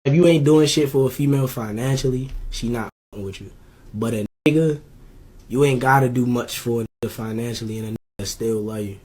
If you ain't doing shit for a female financially, she not with you. But a nigga, you ain't gotta do much for a nigga financially and a nigga still love you.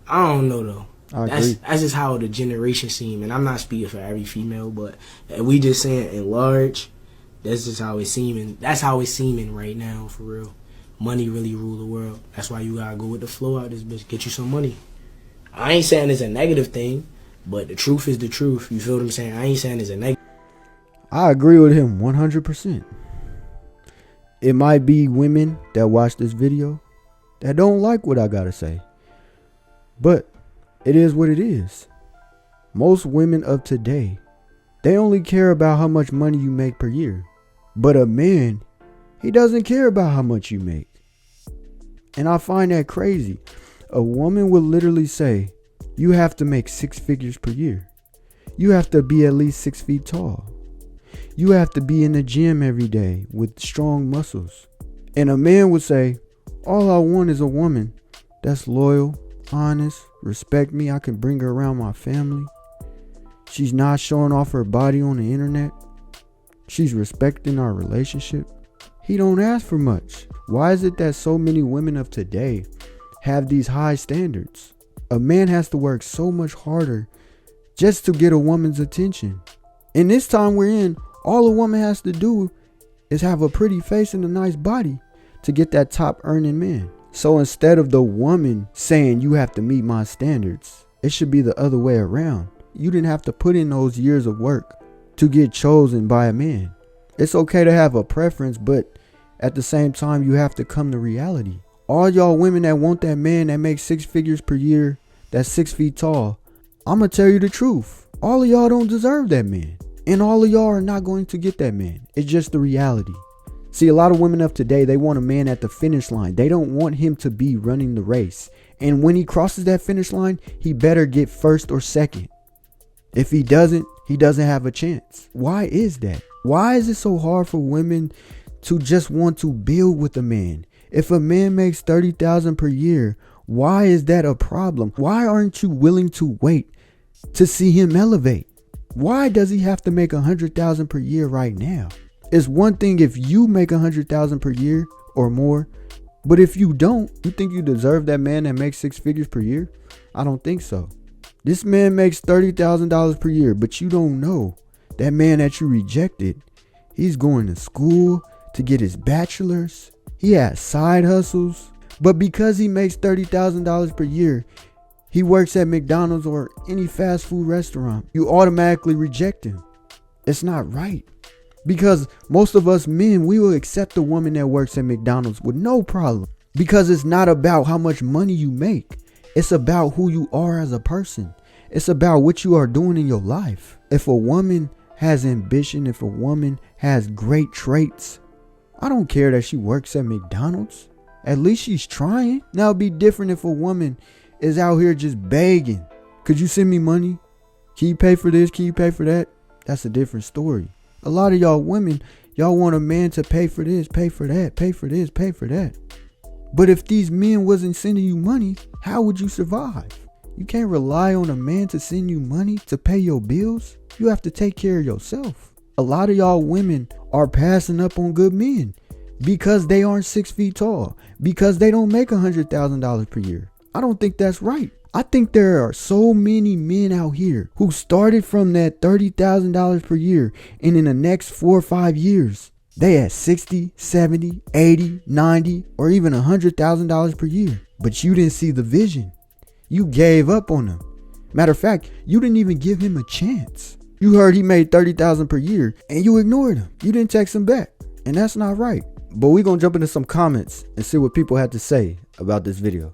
I don't know though. That's just how the generation seem, and I'm not speaking for every female, but we just saying in large, that's just how it's seeming. That's how it's seeming right now, for real. Money really rule the world. That's why you gotta go with the flow out this bitch. Get you some money. I ain't saying it's a negative thing, but the truth is the truth. You feel what I'm saying? I ain't saying it's a negative. I agree with him 100%. It might be women that watch this video that don't like what I gotta say, but it is what it is. Most women of today, they only care about how much money you make per year. But a man, he doesn't care about how much you make. And I find that crazy. A woman will literally say, you have to make 6 figures per year. You have to be at least 6 feet tall. You have to be in the gym every day with strong muscles. And a man would say, all I want is a woman that's loyal, honest, respect me. I can bring her around my family. She's not showing off her body on the internet. She's respecting our relationship. He don't ask for much. Why is it that so many women of today have these high standards? A man has to work so much harder just to get a woman's attention. In this time we're in, all a woman has to do is have a pretty face and a nice body to get that top earning man. So instead of the woman saying you have to meet my standards, it should be the other way around. You didn't have to put in those years of work to get chosen by a man. It's okay to have a preference, but at the same time, you have to come to reality. All y'all women that want that man that makes 6 figures per year, that's 6 feet tall, I'm going to tell you the truth. All of y'all don't deserve that man. And all of y'all are not going to get that man. It's just the reality. See, a lot of women of today, they want a man at the finish line. They don't want him to be running the race. And when he crosses that finish line, he better get first or second. If he doesn't have a chance. Why is that? Why is it so hard for women to just want to build with a man? If a man makes $30,000 per year, why is that a problem? Why aren't you willing to wait to see him elevate? Why does he have to make $100,000 per year right now? It's one thing if you make $100,000 per year or more, but if you don't, you think you deserve that man that makes 6 figures per year? I don't think so. This man makes $30,000 per year, but you don't know that man that you rejected, he's going to school to get his bachelor's. He has side hustles, but because he makes $30,000 per year, he works at McDonald's or any fast food restaurant, you automatically reject him. It's not right. Because most of us men, we will accept a woman that works at McDonald's with no problem. Because it's not about how much money you make. It's about who you are as a person. It's about what you are doing in your life. If a woman has ambition, if a woman has great traits, I don't care that she works at McDonald's. At least she's trying. Now it'd be different if a woman is out here just begging. Could you send me money? Can you pay for this? Can you pay for that? That's a different story. A lot of y'all women, y'all want a man to pay for this, pay for that, pay for this, pay for that. But if these men wasn't sending you money, how would you survive? You can't rely on a man to send you money to pay your bills. You have to take care of yourself. A lot of y'all women are passing up on good men because they aren't 6 feet tall, because they don't make $100,000 per year. I don't think that's right. I think there are so many men out here who started from that $30,000 per year, and in the next 4 or 5 years, they had 60, 70, 80, 90, or even $100,000 per year. But you didn't see the vision. You gave up on him. Matter of fact, you didn't even give him a chance. You heard he made $30,000 per year and you ignored him. You didn't text him back. And that's not right. But we're going to jump into some comments and see what people had to say about this video.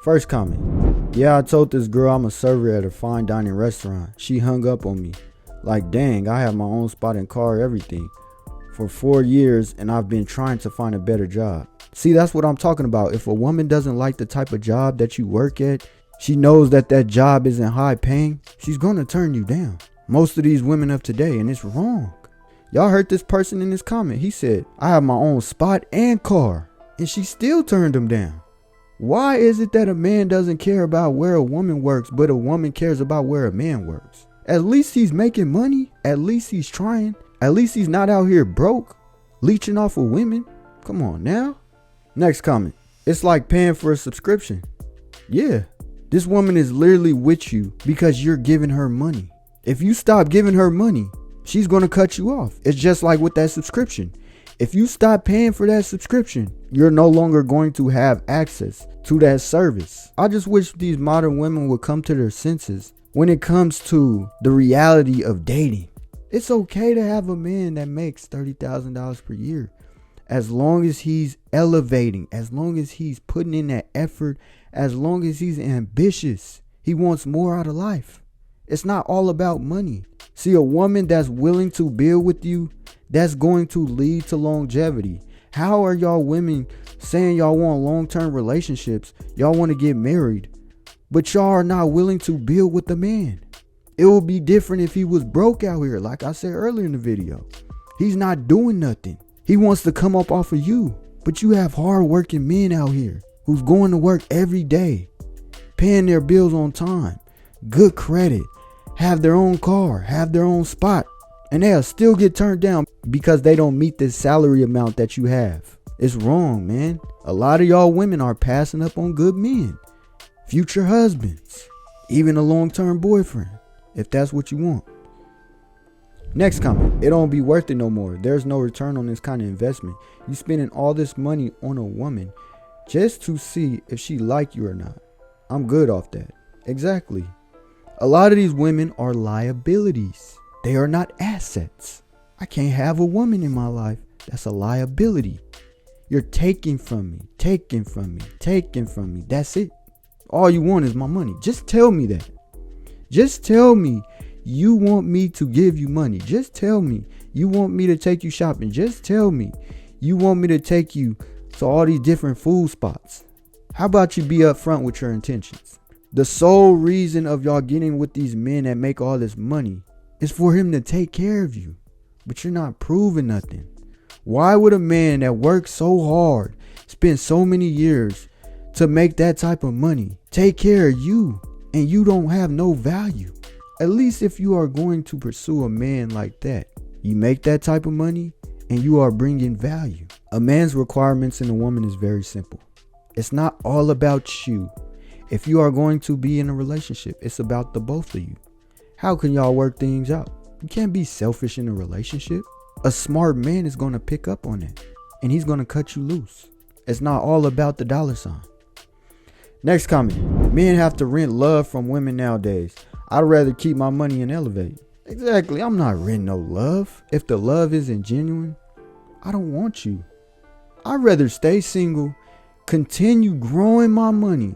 First comment. Yeah, I told this girl I'm a server at a fine dining restaurant. She hung up on me. Like, dang, I have my own spot and car, everything. For 4 years, and I've been trying to find a better job. See, that's what I'm talking about. If a woman doesn't like the type of job that you work at, she knows that that job isn't high paying, she's going to turn you down. Most of these women of today, and it's wrong. Y'all heard this person in this comment. He said, I have my own spot and car, and she still turned him down. Why is it that a man doesn't care about where a woman works, but a woman cares about where a man works? At least he's making money. At least he's trying. At least he's not out here broke, leeching off of women. Come on now. Next comment. It's like paying for a subscription. Yeah, this woman is literally with you because you're giving her money. If you stop giving her money, she's going to cut you off. It's just like with that subscription. If you stop paying for that subscription, you're no longer going to have access to that service. I just wish these modern women would come to their senses when it comes to the reality of dating. It's okay to have a man that makes $30,000 per year. As long as he's elevating, as long as he's putting in that effort, as long as he's ambitious, he wants more out of life. It's not all about money. See, a woman that's willing to build with you, that's going to lead to longevity. How are y'all women saying y'all want long-term relationships? Y'all want to get married, but y'all are not willing to build with the man. It would be different if he was broke out here. Like I said earlier in the video, he's not doing nothing. He wants to come up off of you, but you have hard-working men out here who's going to work every day, paying their bills on time, good credit, have their own car, have their own spot, and they'll still get turned down because they don't meet this salary amount that you have. It's wrong, man. A lot of y'all women are passing up on good men, future husbands, even a long-term boyfriend, if that's what you want. Next comment. It don't be worth it no more. There's no return on this kind of investment. You spending all this money on a woman just to see if she like you or not. I'm good off that. Exactly. A lot of these women are liabilities. They are not assets. I can't have a woman in my life that's a liability. You're taking from me, taking from me, taking from me. That's it. All you want is my money. Just tell me that. Just tell me you want me to give you money. Just tell me you want me to take you shopping. Just tell me you want me to take you to all these different food spots. How about you be upfront with your intentions? The sole reason of y'all getting with these men that make all this money is for him to take care of you. But you're not proving nothing. Why would a man that works so hard, spend so many years to make that type of money, take care of you, and you don't have no value? At least if you are going to pursue a man like that, you make that type of money and you are bringing value. A man's requirements in a woman is very simple. It's not all about you. If you are going to be in a relationship, it's about the both of you. How can y'all work things out? You can't be selfish in a relationship. A smart man is going to pick up on that and he's going to cut you loose. It's not all about the dollar sign. Next comment. Men have to rent love from women nowadays. I'd rather keep my money and elevate. Exactly. I'm not renting no love. If the love isn't genuine, I don't want you. I'd rather stay single, continue growing my money,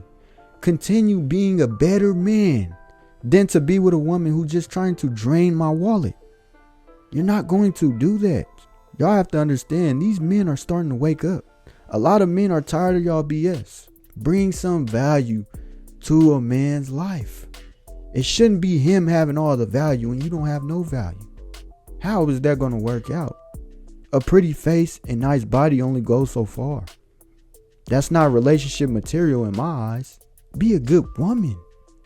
continue being a better man than to be with a woman who's just trying to drain my wallet. You're not going to do that. Y'all have to understand, these men are starting to wake up. A lot of men are tired of y'all BS. Bring some value to a man's life. It shouldn't be him having all the value and you don't have no value. How is that going to work out? A pretty face and nice body only goes so far. That's not relationship material in my eyes. Be a good woman.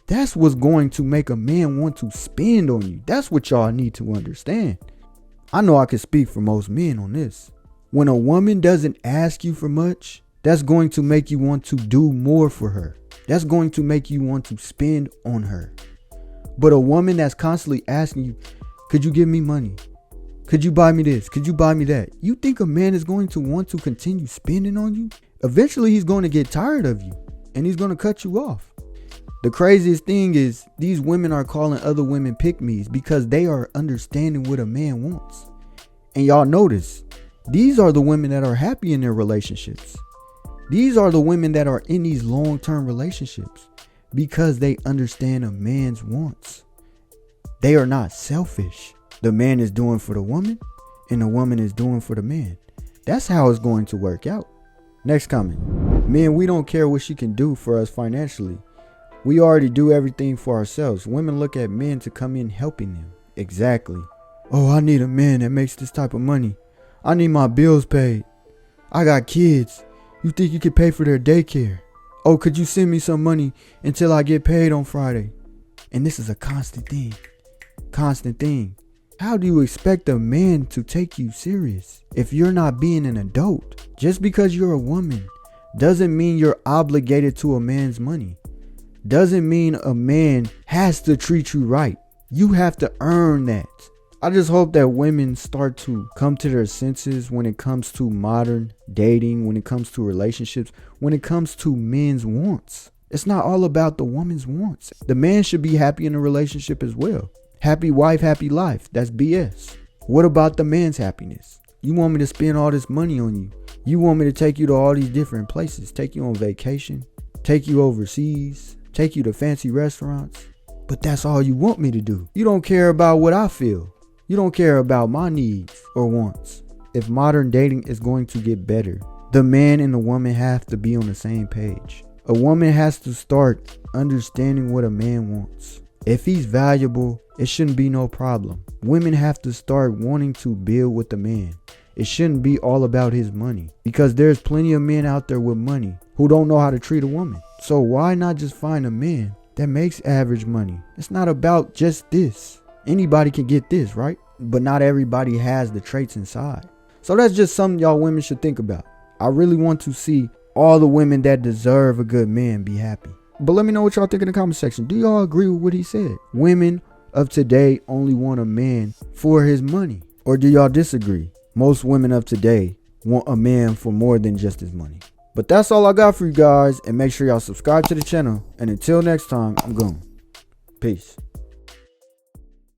That's what's going to make a man want to spend on you. That's what y'all need to understand. I know I can speak for most men on this. When a woman doesn't ask you for much, that's going to make you want to do more for her. That's going to make you want to spend on her. But a woman that's constantly asking you, could you give me money? Could you buy me this? Could you buy me that? You think a man is going to want to continue spending on you? Eventually he's going to get tired of you and he's going to cut you off. The craziest thing is these women are calling other women pick-me's because they are understanding what a man wants. And y'all notice, these are the women that are happy in their relationships. These are the women that are in these long-term relationships because they understand a man's wants. They are not selfish. The man is doing for the woman and the woman is doing for the man. That's how it's going to work out. Next comment. Men, we don't care what she can do for us financially. We already do everything for ourselves. Women look at men to come in helping them. Exactly. Oh, I need a man that makes this type of money. I need my bills paid. I got kids. You think you could pay for their daycare? Oh, could you send me some money until I get paid on Friday? And this is a constant thing. constant thing. How do you expect a man to take you serious if you're not being an adult? Just because you're a woman doesn't mean you're obligated to a man's money. Doesn't mean a man has to treat you right. You have to earn that. I just hope that women start to come to their senses when it comes to modern dating, when it comes to relationships, when it comes to men's wants. It's not all about the woman's wants. The man should be happy in a relationship as well. Happy wife, happy life. That's BS. What about the man's happiness? You want me to spend all this money on you. You want me to take you to all these different places, take you on vacation, take you overseas, take you to fancy restaurants. But that's all you want me to do. You don't care about what I feel. You don't care about my needs or wants. If modern dating is going to get better, the man and the woman have to be on the same page. A woman has to start understanding what a man wants. If he's valuable, it shouldn't be no problem. Women have to start wanting to build with the man. It shouldn't be all about his money, because there's plenty of men out there with money who don't know how to treat a woman. So why not just find a man that makes average money? It's not about just this. Anybody can get this, right? But not everybody has the traits inside. So that's just something y'all women should think about. I really want to see all the women that deserve a good man be happy. But let me know what y'all think in the comment section. Do y'all agree with what he said? Women of today only want a man for his money. Or do y'all disagree? Most women of today want a man for more than just his money. But that's all I got for you guys. And make sure y'all subscribe to the channel. And until next time, I'm gone. Peace.